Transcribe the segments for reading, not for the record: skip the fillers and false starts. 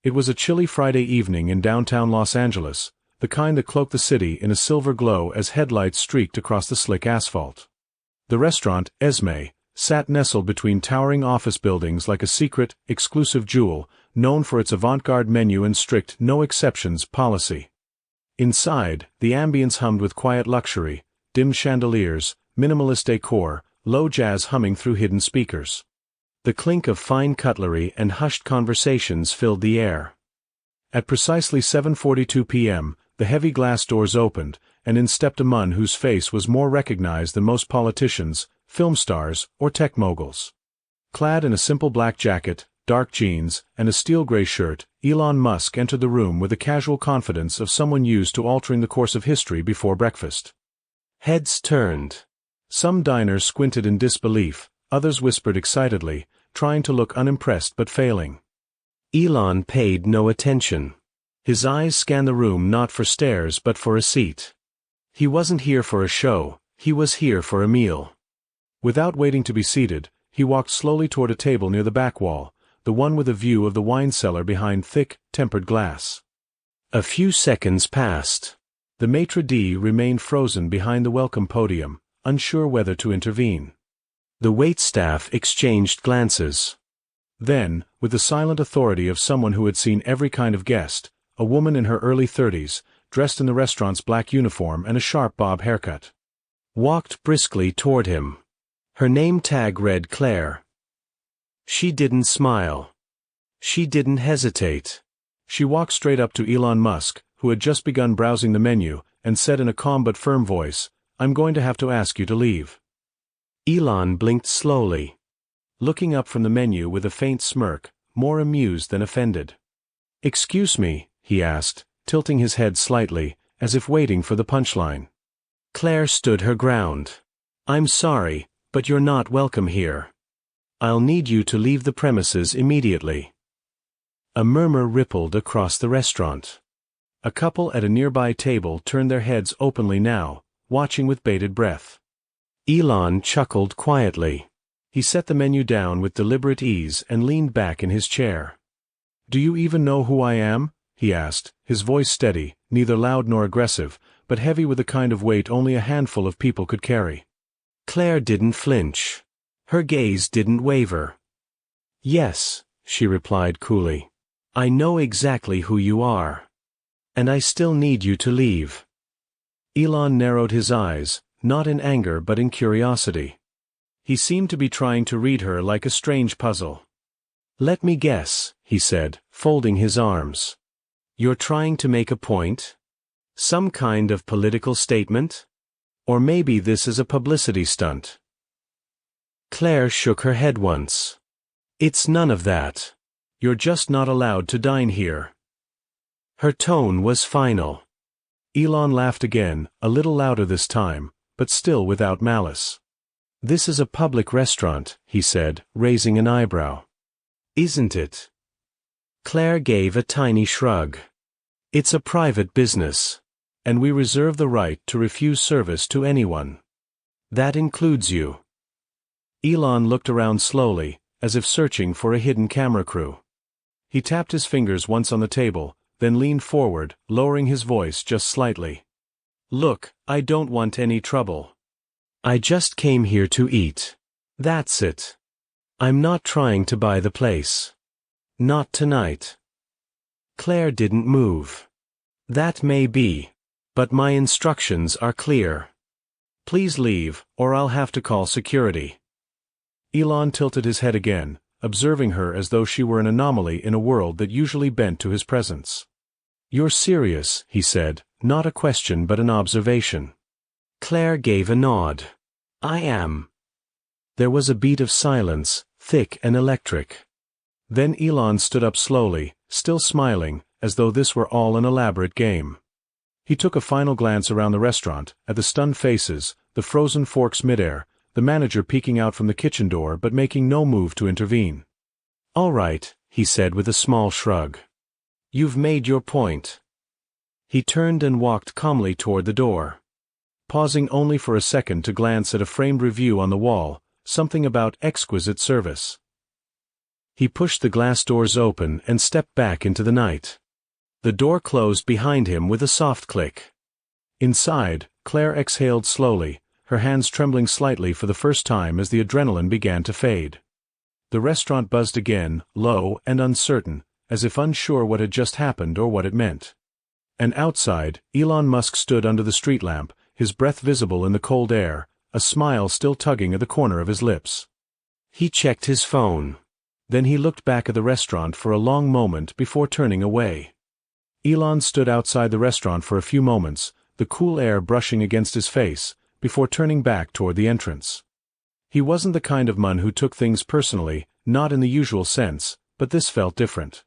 It was a chilly Friday evening in downtown Los Angeles, the kind that cloaked the city in a silver glow as headlights streaked across the slick asphalt. The restaurant, Esme, sat nestled between towering office buildings like a secret, exclusive jewel, known for its avant-garde menu and strict no-exceptions policy. Inside, the ambience hummed with quiet luxury, dim chandeliers, minimalist decor, low jazz humming through hidden speakers. The clink of fine cutlery and hushed conversations filled the air. At precisely 7:42 p.m., the heavy glass doors opened, and in stepped a man whose face was more recognized than most politicians, film stars, or tech moguls. Clad in a simple black jacket, dark jeans, and a steel-gray shirt, Elon Musk entered the room with the casual confidence of someone used to altering the course of history before breakfast. Heads turned. Some diners squinted in disbelief, others whispered excitedly, trying to look unimpressed but failing. Elon paid no attention. His eyes scanned the room not for stares but for a seat. He wasn't here for a show, he was here for a meal. Without waiting to be seated, he walked slowly toward a table near the back wall, the one with a view of the wine cellar behind thick, tempered glass. A few seconds passed. The maitre d' remained frozen behind the welcome podium, unsure whether to intervene. The waitstaff exchanged glances. Then, with the silent authority of someone who had seen every kind of guest, a woman in her early 30s, dressed in the restaurant's black uniform and a sharp bob haircut, walked briskly toward him. Her name tag read Claire. She didn't smile. She didn't hesitate. She walked straight up to Elon Musk, who had just begun browsing the menu, and said in a calm but firm voice, "I'm going to have to ask you to leave." Elon blinked slowly, looking up from the menu with a faint smirk, more amused than offended. "Excuse me," he asked, tilting his head slightly, as if waiting for the punchline. Claire stood her ground. "I'm sorry, but you're not welcome here. I'll need you to leave the premises immediately." A murmur rippled across the restaurant. A couple at a nearby table turned their heads openly now, watching with bated breath. Elon chuckled quietly. He set the menu down with deliberate ease and leaned back in his chair. "Do you even know who I am?" he asked, his voice steady, neither loud nor aggressive, but heavy with the kind of weight only a handful of people could carry. Claire didn't flinch. Her gaze didn't waver. "Yes," she replied coolly. "I know exactly who you are. And I still need you to leave." Elon narrowed his eyes, not in anger but in curiosity. He seemed to be trying to read her like a strange puzzle. "Let me guess," he said, folding his arms. "You're trying to make a point? Some kind of political statement? Or maybe this is a publicity stunt?" Claire shook her head once. "It's none of that. You're just not allowed to dine here." Her tone was final. Elon laughed again, a little louder this time, but still without malice. "This is a public restaurant," he said, raising an eyebrow. "Isn't it?" Claire gave a tiny shrug. "It's a private business, and we reserve the right to refuse service to anyone. That includes you." Elon looked around slowly, as if searching for a hidden camera crew. He tapped his fingers once on the table, then leaned forward, lowering his voice just slightly. "Look, I don't want any trouble. I just came here to eat. That's it. I'm not trying to buy the place. Not tonight." Claire didn't move. "That may be. But my instructions are clear. Please leave, or I'll have to call security." Elon tilted his head again, observing her as though she were an anomaly in a world that usually bent to his presence. "You're serious," he said, not a question but an observation. Claire gave a nod. "I am." There was a beat of silence, thick and electric. Then Elon stood up slowly, still smiling, as though this were all an elaborate game. He took a final glance around the restaurant, at the stunned faces, the frozen forks midair, the manager peeking out from the kitchen door but making no move to intervene. "All right," he said with a small shrug. "You've made your point." He turned and walked calmly toward the door, pausing only for a second to glance at a framed review on the wall, something about exquisite service. He pushed the glass doors open and stepped back into the night. The door closed behind him with a soft click. Inside, Claire exhaled slowly, her hands trembling slightly for the first time as the adrenaline began to fade. The restaurant buzzed again, low and uncertain, as if unsure what had just happened or what it meant. And outside, Elon Musk stood under the street lamp, his breath visible in the cold air, a smile still tugging at the corner of his lips. He checked his phone. Then he looked back at the restaurant for a long moment before turning away. Elon stood outside the restaurant for a few moments, the cool air brushing against his face, before turning back toward the entrance. He wasn't the kind of man who took things personally, not in the usual sense, but this felt different.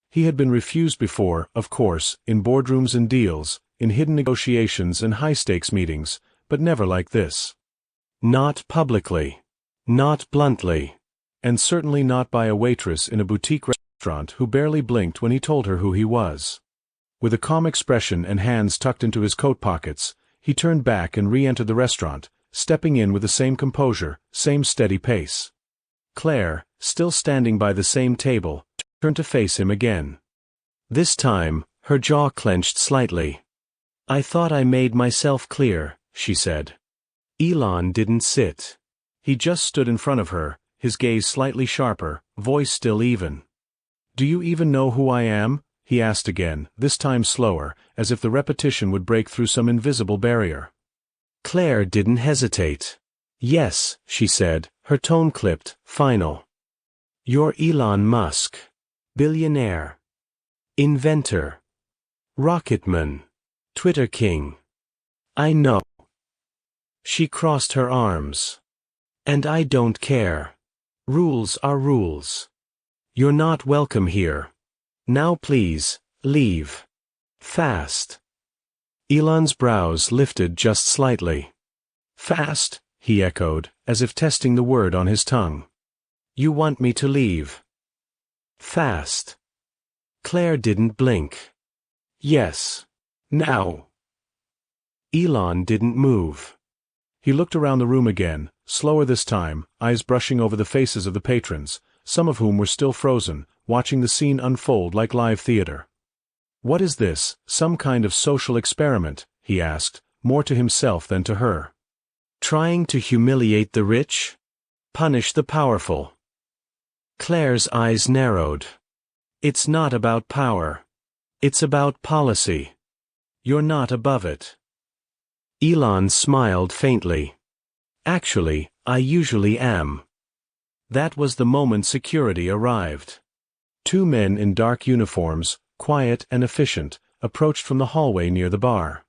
He had been refused before, of course, in boardrooms and deals, in hidden negotiations and high-stakes meetings, but never like this. Not publicly. Not bluntly. And certainly not by a waitress in a boutique restaurant who barely blinked when he told her who he was. With a calm expression and hands tucked into his coat pockets, he turned back and re-entered the restaurant, stepping in with the same composure, same steady pace. Claire, still standing by the same table, turned to face him again. This time, her jaw clenched slightly. "I thought I made myself clear," she said. Elon didn't sit. He just stood in front of her, his gaze slightly sharper, voice still even. "Do you even know who I am?" he asked again, this time slower, as if the repetition would break through some invisible barrier. Claire didn't hesitate. "Yes," she said, her tone clipped, final. "You're Elon Musk. Billionaire. Inventor. Rocketman. Twitter king. I know." She crossed her arms. "And I don't care. Rules are rules. You're not welcome here. Now please, leave. Fast." Elon's brows lifted just slightly. "Fast?" he echoed, as if testing the word on his tongue. "You want me to leave?" "Fast." Claire didn't blink. "Yes. Now." Elon didn't move. He looked around the room again, slower this time, eyes brushing over the faces of the patrons, some of whom were still frozen, watching the scene unfold like live theater. "What is this, some kind of social experiment?" he asked, more to himself than to her. "Trying to humiliate the rich? Punish the powerful?" Claire's eyes narrowed. "It's not about power. It's about policy. You're not above it." Elon smiled faintly. "Actually, I usually am." That was the moment security arrived. Two men in dark uniforms, quiet and efficient, approached from the hallway near the bar.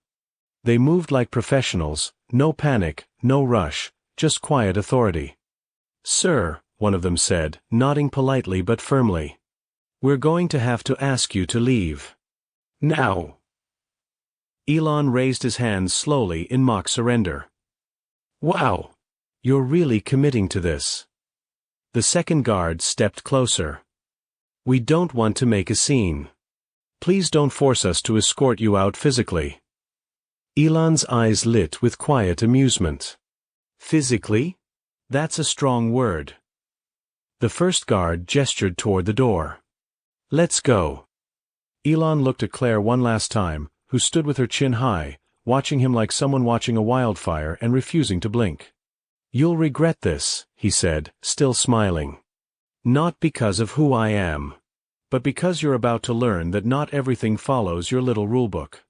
They moved like professionals, no panic, no rush, just quiet authority. "Sir," one of them said, nodding politely but firmly. "We're going to have to ask you to leave. Now." Elon raised his hands slowly in mock surrender. "Wow. You're really committing to this." The second guard stepped closer. "We don't want to make a scene. Please don't force us to escort you out physically." Elon's eyes lit with quiet amusement. "Physically? That's a strong word." The first guard gestured toward the door. "Let's go." Elon looked at Claire one last time, who stood with her chin high, watching him like someone watching a wildfire and refusing to blink. "You'll regret this," he said, still smiling. "Not because of who I am, but because you're about to learn that not everything follows your little rulebook."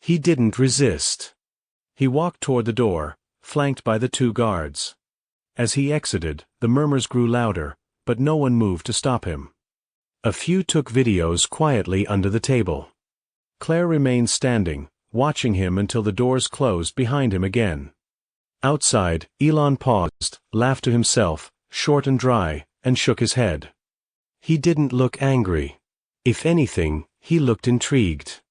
He didn't resist. He walked toward the door, flanked by the two guards. As he exited, the murmurs grew louder, but no one moved to stop him. A few took videos quietly under the table. Claire remained standing, watching him until the doors closed behind him again. Outside, Elon paused, laughed to himself, short and dry, and shook his head. He didn't look angry. If anything, he looked intrigued.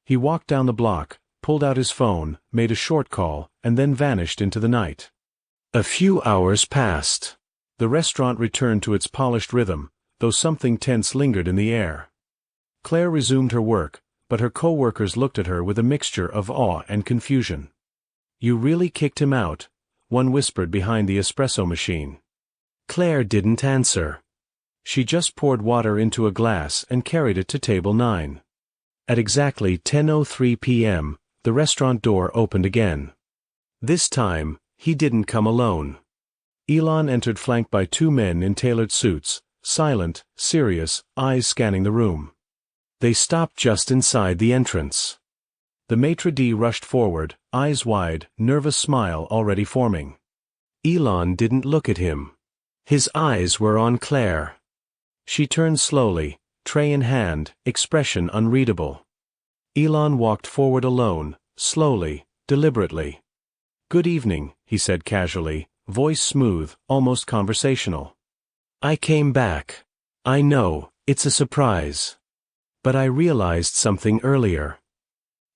He walked down the block, pulled out his phone, made a short call, and then vanished into the night. A few hours passed. The restaurant returned to its polished rhythm, though something tense lingered in the air. Claire resumed her work, but her co-workers looked at her with a mixture of awe and confusion. "You really kicked him out?" one whispered behind the espresso machine. Claire didn't answer. She just poured water into a glass and carried it to table 9. At exactly 10:03 p.m., the restaurant door opened again. This time, he didn't come alone. Elon entered flanked by 2 men in tailored suits, silent, serious, eyes scanning the room. They stopped just inside the entrance. The maitre d' rushed forward, eyes wide, nervous smile already forming. Elon didn't look at him. His eyes were on Claire. She turned slowly, tray in hand, expression unreadable. Elon walked forward alone, slowly, deliberately. "Good evening," he said casually, voice smooth, almost conversational. "I came back. I know, it's a surprise. But I realized something earlier.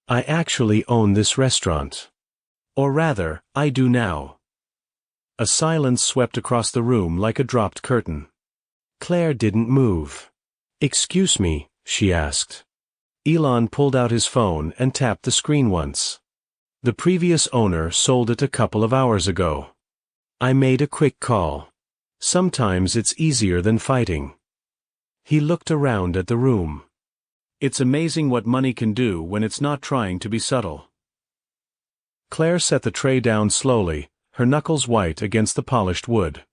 I actually own this restaurant. Or rather, I do now." A silence swept across the room like a dropped curtain. Claire didn't move. "Excuse me," she asked. Elon pulled out his phone and tapped the screen once. "The previous owner sold it a couple of hours ago. I made a quick call. Sometimes it's easier than fighting." He looked around at the room. It's amazing what money can do when it's not trying to be subtle. Claire set the tray down slowly, her knuckles white against the polished wood.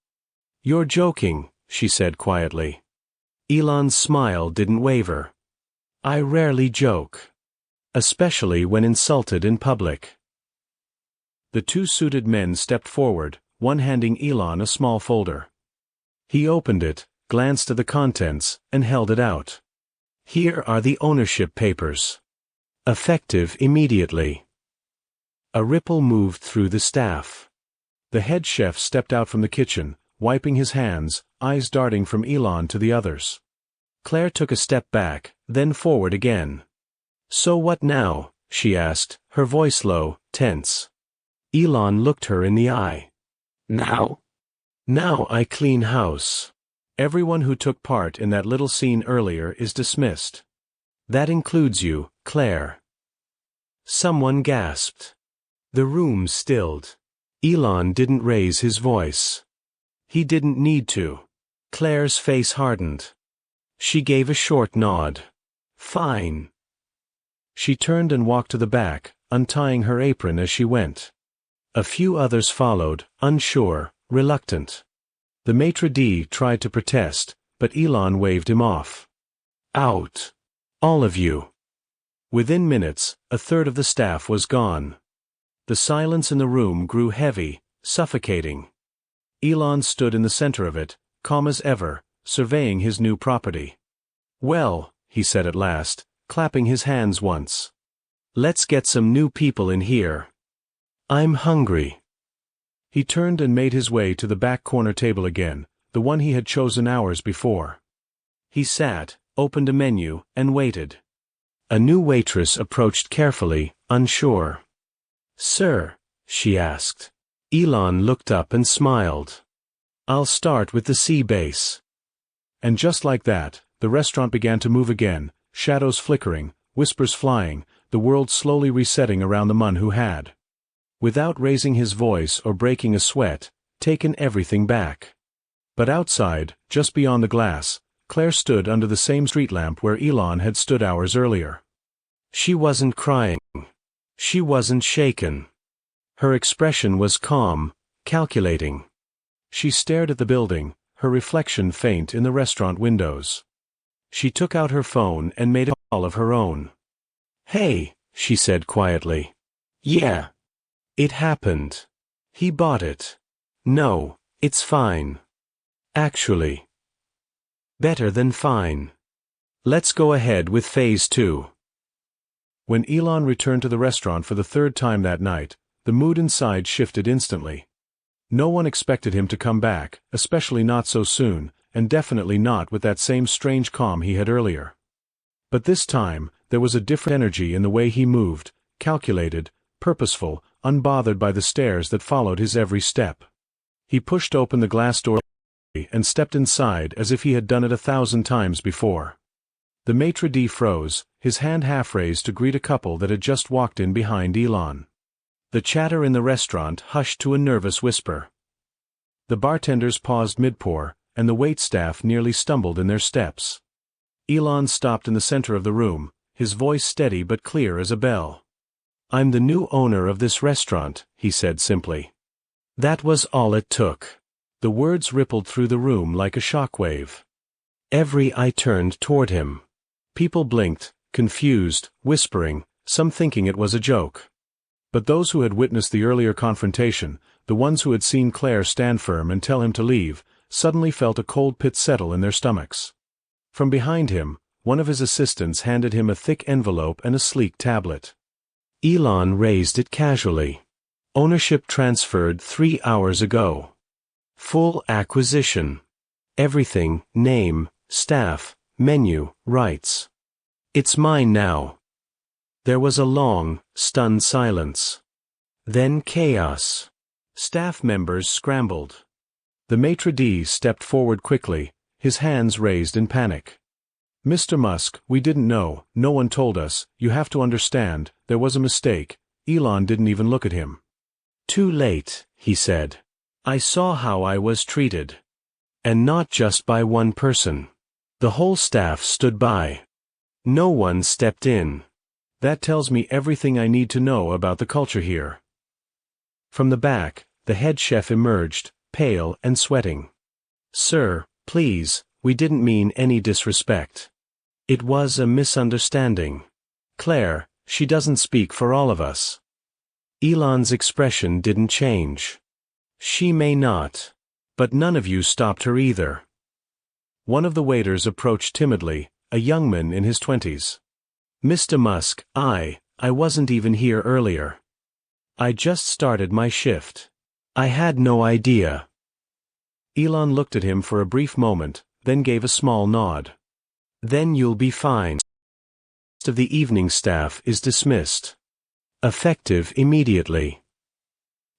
"You're joking," she said quietly. Elon's smile didn't waver. "I rarely joke. Especially when insulted in public." The 2 suited men stepped forward, one handing Elon a small folder. He opened it, glanced at the contents, and held it out. "Here are the ownership papers. Effective immediately." A ripple moved through the staff. The head chef stepped out from the kitchen, wiping his hands, eyes darting from Elon to the others. Claire took a step back, then forward again. "So what now?" she asked, her voice low, tense. Elon looked her in the eye. "Now? Now I clean house. Everyone who took part in that little scene earlier is dismissed. That includes you, Claire." Someone gasped. The room stilled. Elon didn't raise his voice. He didn't need to. Claire's face hardened. She gave a short nod. "Fine." She turned and walked to the back, untying her apron as she went. A few others followed, unsure, reluctant. The maitre d' tried to protest, but Elon waved him off. "Out. All of you." Within minutes, a third of the staff was gone. The silence in the room grew heavy, suffocating. Elon stood in the center of it, calm as ever, surveying his new property. "Well," he said at last, clapping his hands once. "Let's get some new people in here. I'm hungry." He turned and made his way to the back corner table again, the one he had chosen hours before. He sat, opened a menu, and waited. A new waitress approached carefully, unsure. "Sir?" she asked. Elon looked up and smiled. "I'll start with the sea base." And just like that, the restaurant began to move again, shadows flickering, whispers flying, the world slowly resetting around the man who had, without raising his voice or breaking a sweat, taken everything back. But outside, just beyond the glass, Claire stood under the same street lamp where Elon had stood hours earlier. She wasn't crying. She wasn't shaken. Her expression was calm, calculating. She stared at the building, her reflection faint in the restaurant windows. She took out her phone and made a call of her own. "Hey," she said quietly. "Yeah. It happened. He bought it. No, it's fine. Actually. Better than fine. Let's go ahead with phase 2. When Elon returned to the restaurant for the 3rd time that night, the mood inside shifted instantly. No one expected him to come back, especially not so soon, and definitely not with that same strange calm he had earlier. But this time, there was a different energy in the way he moved, calculated, purposeful, unbothered by the stares that followed his every step. He pushed open the glass door and stepped inside as if he had done it 1,000 times before. The maitre d' froze, his hand half raised to greet a couple that had just walked in behind Elon. The chatter in the restaurant hushed to a nervous whisper. The bartenders paused mid-pour, and the waitstaff nearly stumbled in their steps. Elon stopped in the center of the room, his voice steady but clear as a bell. "I'm the new owner of this restaurant," he said simply. That was all it took. The words rippled through the room like a shockwave. Every eye turned toward him. People blinked, confused, whispering, some thinking it was a joke. But those who had witnessed the earlier confrontation, the ones who had seen Claire stand firm and tell him to leave, suddenly felt a cold pit settle in their stomachs. From behind him, one of his assistants handed him a thick envelope and a sleek tablet. Elon raised it casually. "Ownership transferred 3 hours ago. Full acquisition. Everything, name, staff, menu, rights. It's mine now." There was a long, stunned silence. Then chaos. Staff members scrambled. The maitre d' stepped forward quickly, his hands raised in panic. "Mr. Musk, we didn't know, no one told us, you have to understand, there was a mistake." Elon didn't even look at him. "Too late," he said. "I saw how I was treated. And not just by one person. The whole staff stood by. No one stepped in. That tells me everything I need to know about the culture here." From the back, the head chef emerged, pale and sweating. "Sir, please, we didn't mean any disrespect. It was a misunderstanding. Claire, she doesn't speak for all of us." Elon's expression didn't change. "She may not. But none of you stopped her either." One of the waiters approached timidly, a young man in his 20s. "Mr. Musk, I wasn't even here earlier. I just started my shift. I had no idea." Elon looked at him for a brief moment, then gave a small nod. "Then you'll be fine. The rest of the evening staff is dismissed. Effective immediately."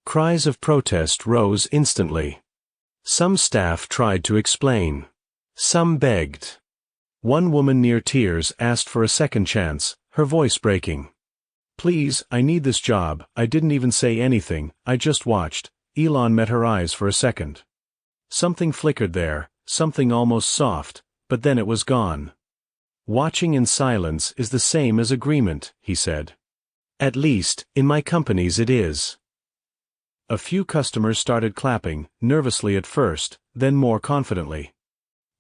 Cries of protest rose instantly. Some staff tried to explain. Some begged. One woman near tears asked for a second chance, her voice breaking. "Please, I need this job, I didn't even say anything, I just watched." Elon met her eyes for a second. Something flickered there, something almost soft, but then it was gone. "Watching in silence is the same as agreement," he said. "At least, in my companies it is." A few customers started clapping, nervously at first, then more confidently.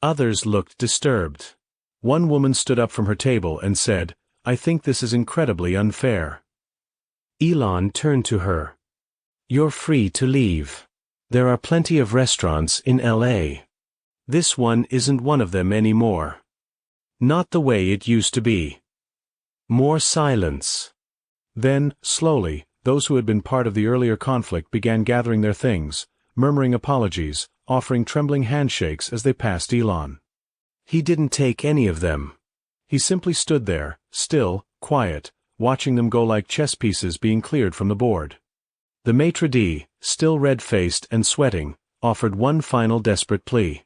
Others looked disturbed. One woman stood up from her table and said, "I think this is incredibly unfair." Elon turned to her. "You're free to leave. There are plenty of restaurants in LA. This one isn't one of them anymore. Not the way it used to be." More silence. Then, slowly, those who had been part of the earlier conflict began gathering their things, murmuring apologies, offering trembling handshakes as they passed Elon. He didn't take any of them. He simply stood there, still, quiet, watching them go like chess pieces being cleared from the board. The maitre d', still red-faced and sweating, offered one final desperate plea.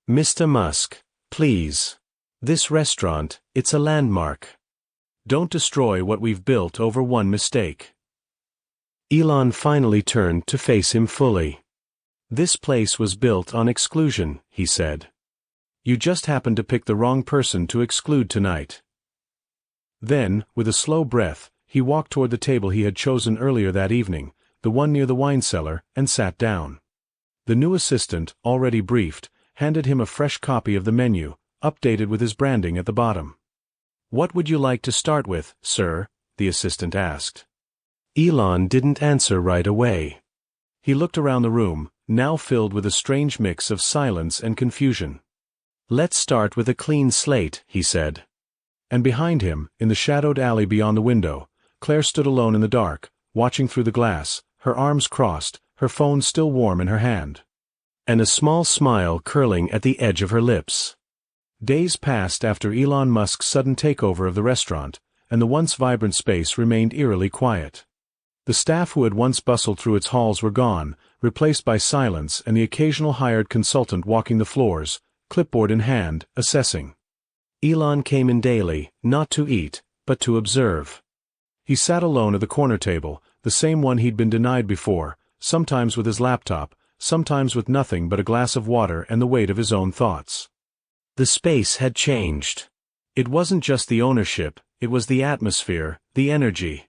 "Mr. Musk, please. This restaurant, it's a landmark. Don't destroy what we've built over one mistake." Elon finally turned to face him fully. "This place was built on exclusion," he said. "You just happened to pick the wrong person to exclude tonight." Then, with a slow breath, he walked toward the table he had chosen earlier that evening, the one near the wine cellar, and sat down. The new assistant, already briefed, handed him a fresh copy of the menu, updated with his branding at the bottom. "What would you like to start with, sir?" the assistant asked. Elon didn't answer right away. He looked around the room, now filled with a strange mix of silence and confusion. "Let's start with a clean slate," he said. And behind him, in the shadowed alley beyond the window, Claire stood alone in the dark, watching through the glass, her arms crossed, her phone still warm in her hand. And a small smile curling at the edge of her lips. Days passed after Elon Musk's sudden takeover of the restaurant, and the once vibrant space remained eerily quiet. The staff who had once bustled through its halls were gone, replaced by silence and the occasional hired consultant walking the floors, clipboard in hand, assessing. Elon came in daily, not to eat, but to observe. He sat alone at the corner table, the same one he'd been denied before, sometimes with his laptop, sometimes with nothing but a glass of water and the weight of his own thoughts. The space had changed. It wasn't just the ownership, it was the atmosphere, the energy.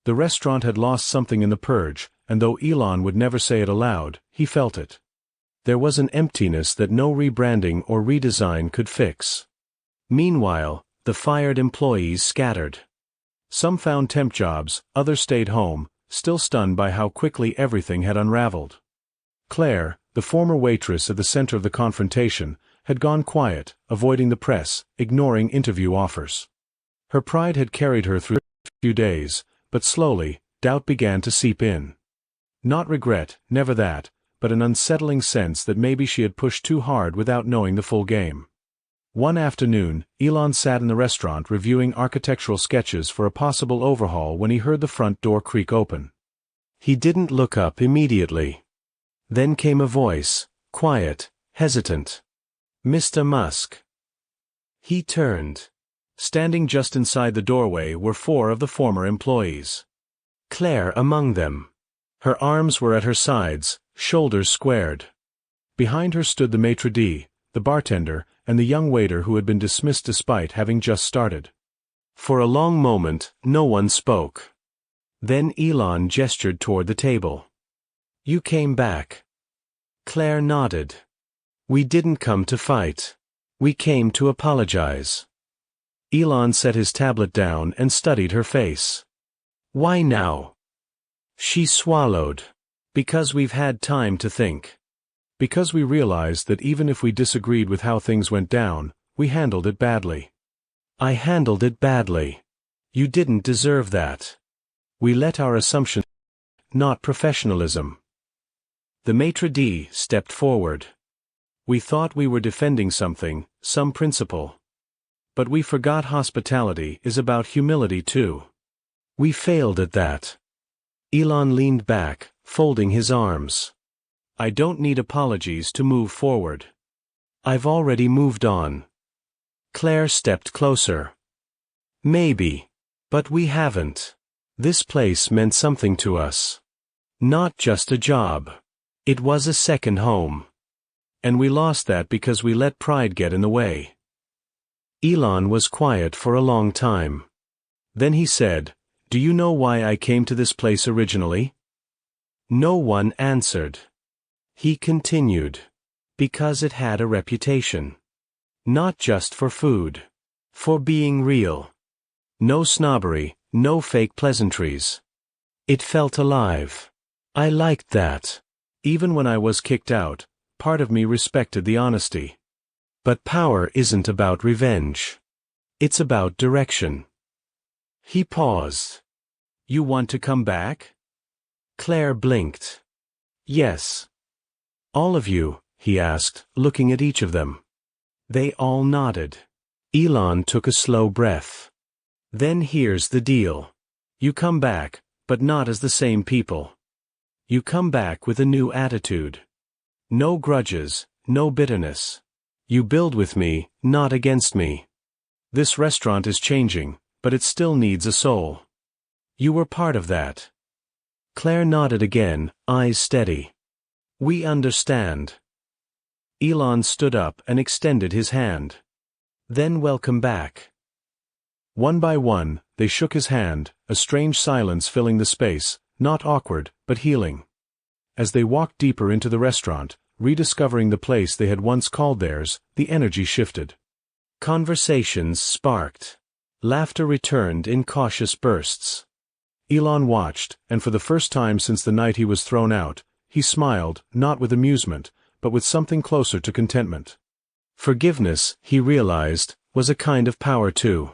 The restaurant had lost something in the purge, and though Elon would never say it aloud, he felt it. There was an emptiness that no rebranding or redesign could fix. Meanwhile, the fired employees scattered. Some found temp jobs, others stayed home, still stunned by how quickly everything had unraveled. Claire, the former waitress at the center of the confrontation, had gone quiet, avoiding the press, ignoring interview offers. Her pride had carried her through a few days, but slowly, doubt began to seep in. Not regret, never that, but an unsettling sense that maybe she had pushed too hard without knowing the full game. One afternoon, Elon sat in the restaurant reviewing architectural sketches for a possible overhaul when he heard the front door creak open. He didn't look up immediately. Then came a voice, quiet, hesitant. "Mr. Musk." He turned. Standing just inside the doorway were 4 of the former employees. Claire among them. Her arms were at her sides, shoulders squared. Behind her stood the maitre d', the bartender, and the young waiter who had been dismissed despite having just started. For a long moment, no one spoke. Then Elon gestured toward the table. "You came back." Claire nodded. "We didn't come to fight. We came to apologize." Elon set his tablet down and studied her face. "Why now?" She swallowed. "Because we've had time to think. Because we realized that even if we disagreed with how things went down, we handled it badly." "I handled it badly. You didn't deserve that. We let our assumptions, not professionalism." The maitre d' stepped forward. "We thought we were defending something, some principle. But we forgot hospitality is about humility too. We failed at that." Elon leaned back, folding his arms. "I don't need apologies to move forward. I've already moved on." Claire stepped closer. "Maybe. But we haven't. This place meant something to us. Not just a job. It was a second home. And we lost that because we let pride get in the way." Elon was quiet for a long time. Then he said, "Do you know why I came to this place originally?" No one answered. He continued. "Because it had a reputation. Not just for food. For being real. No snobbery, no fake pleasantries. It felt alive. I liked that. Even when I was kicked out, part of me respected the honesty. But power isn't about revenge. It's about direction." He paused. "You want to come back?" Claire blinked. "Yes." "All of you?" he asked, looking at each of them. They all nodded. Elon took a slow breath. "Then here's the deal. You come back, but not as the same people. You come back with a new attitude. No grudges, no bitterness. You build with me, not against me. This restaurant is changing, but it still needs a soul. You were part of that." Claire nodded again, eyes steady. "We understand." Elon stood up and extended his hand. "Then welcome back." One by one, they shook his hand, a strange silence filling the space, not awkward, but healing. As they walked deeper into the restaurant, rediscovering the place they had once called theirs, the energy shifted. Conversations sparked. Laughter returned in cautious bursts. Elon watched, and for the first time since the night he was thrown out, he smiled, not with amusement, but with something closer to contentment. Forgiveness, he realized, was a kind of power too.